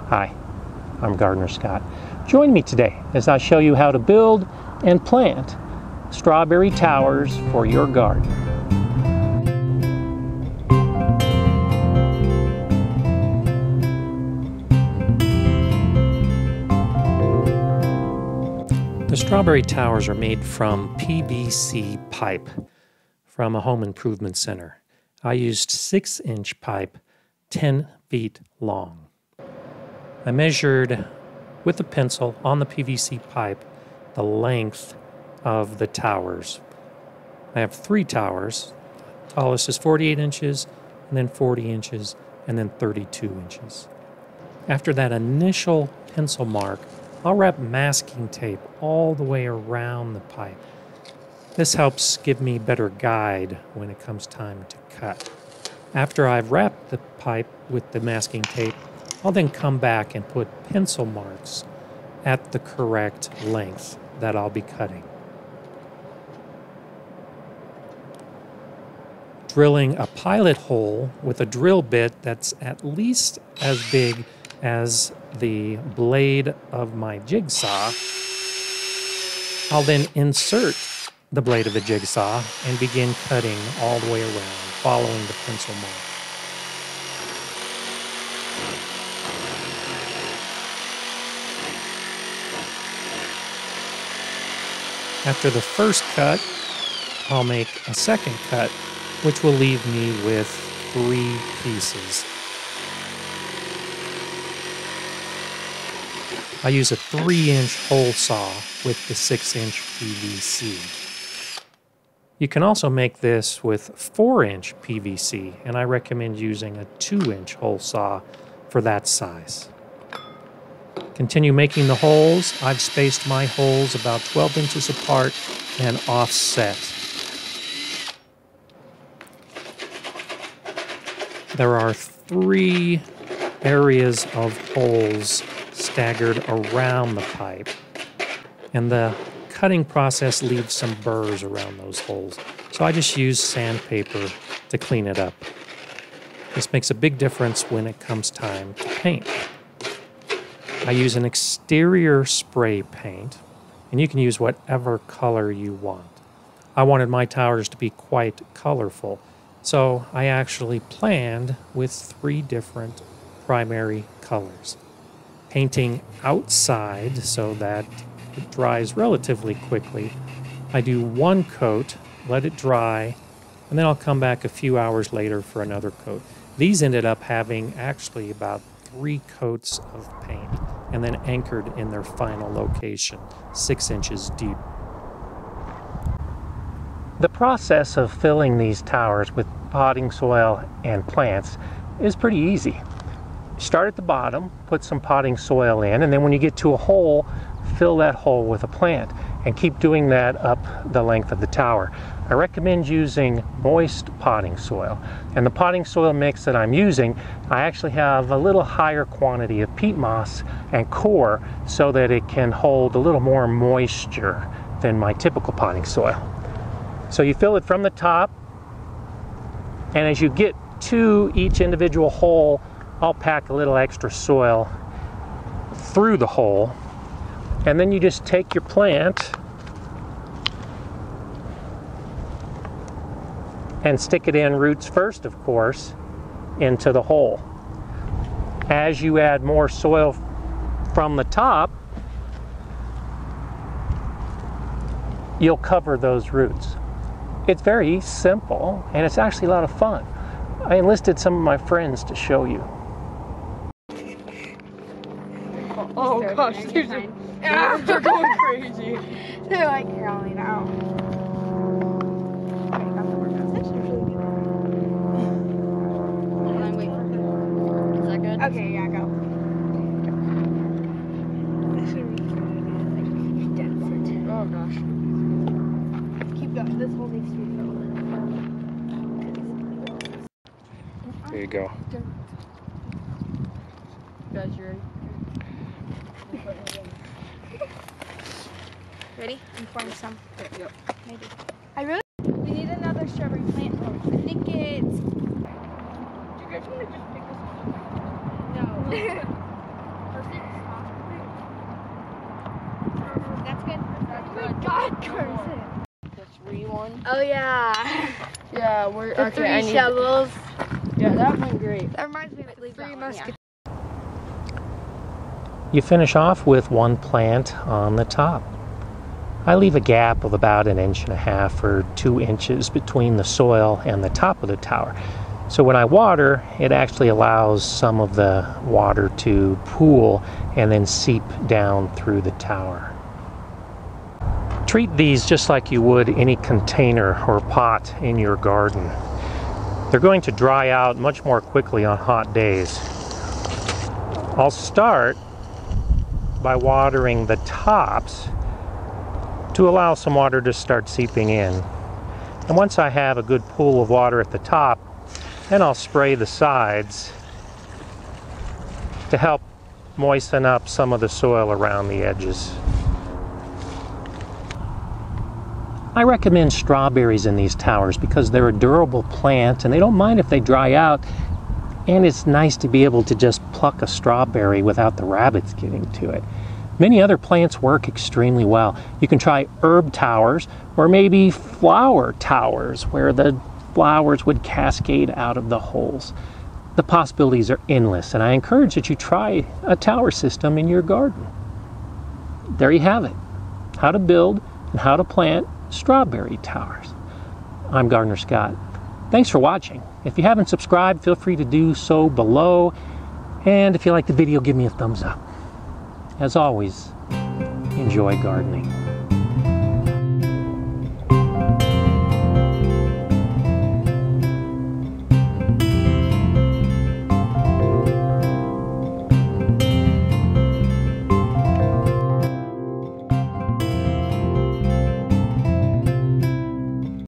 Hi, I'm Gardener Scott. Join me today as I show you how to build and plant strawberry towers for your garden. The strawberry towers are made from PVC pipe from a home improvement center. I used 6-inch pipe, 10 feet long. I measured with a pencil on the PVC pipe the length of the towers. I have 3 towers. Tallest is 48 inches, and then 40 inches, and then 32 inches. After that initial pencil mark, I'll wrap masking tape all the way around the pipe. This helps give me better guide when it comes time to cut. After I've wrapped the pipe with the masking tape, I'll then come back and put pencil marks at the correct length that I'll be cutting. Drilling a pilot hole with a drill bit that's at least as big as the blade of my jigsaw, I'll then insert the blade of the jigsaw and begin cutting all the way around, following the pencil mark. After the first cut, I'll make a second cut, which will leave me with 3 pieces. I use a 3-inch hole saw with the 6-inch PVC. You can also make this with 4-inch PVC, and I recommend using a 2-inch hole saw for that size. Continue making the holes. I've spaced my holes about 12 inches apart and offset. There are 3 areas of holes staggered around the pipe, and the cutting process leaves some burrs around those holes. So I just use sandpaper to clean it up. This makes a big difference when it comes time to paint. I use an exterior spray paint, and you can use whatever color you want. I wanted my towers to be quite colorful, so I actually planned with 3 different primary colors. Painting outside so that it dries relatively quickly. I do 1 coat, let it dry, and then I'll come back a few hours later for another coat. These ended up having actually about 3 coats of paint and then anchored in their final location, 6 inches deep. The process of filling these towers with potting soil and plants is pretty easy. Start at the bottom, put some potting soil in, and then when you get to a hole, fill that hole with a plant, and keep doing that up the length of the tower. I recommend using moist potting soil, and the potting soil mix that I'm using, I actually have a little higher quantity of peat moss and coir so that it can hold a little more moisture than my typical potting soil. So you fill it from the top, and as you get to each individual hole, I'll pack a little extra soil through the hole, and then you just take your plant and stick it in roots first, of course, into the hole. As you add more soil from the top, you'll cover those roots. It's very simple, and it's actually a lot of fun. I enlisted some of my friends to show you. Oh gosh, they're going crazy. They're like crawling out. Is that good? Okay, yeah, go. Oh gosh. Keep going. This whole needs to be filled. There you go. Guys, you ready? Ready? I'm pouring some. Yep. Maybe. I really. We need another strawberry plant. I think it's. Do you guys want to just pick this one? No. one. Oh yeah. Yeah, we're The okay. three shovels. Yeah, that went great. That reminds me of the Three Musketeers. You finish off with one plant on the top. I leave a gap of about 1.5 or 2 inches between the soil and the top of the tower. So when I water, it actually allows some of the water to pool and then seep down through the tower. Treat these just like you would any container or pot in your garden. They're going to dry out much more quickly on hot days. I'll start by watering the tops to allow some water to start seeping in. And once I have a good pool of water at the top, then I'll spray the sides to help moisten up some of the soil around the edges. I recommend strawberries in these towers because they're a durable plant and they don't mind if they dry out, and it's nice to be able to just pluck a strawberry without the rabbits getting to it. Many other plants work extremely well. You can try herb towers or maybe flower towers where the flowers would cascade out of the holes. The possibilities are endless, and I encourage that you try a tower system in your garden. There you have it, how to build and how to plant strawberry towers. I'm Gardener Scott. Thanks for watching. If you haven't subscribed, feel free to do so below, and if you like the video, give me a thumbs up. As always, enjoy gardening.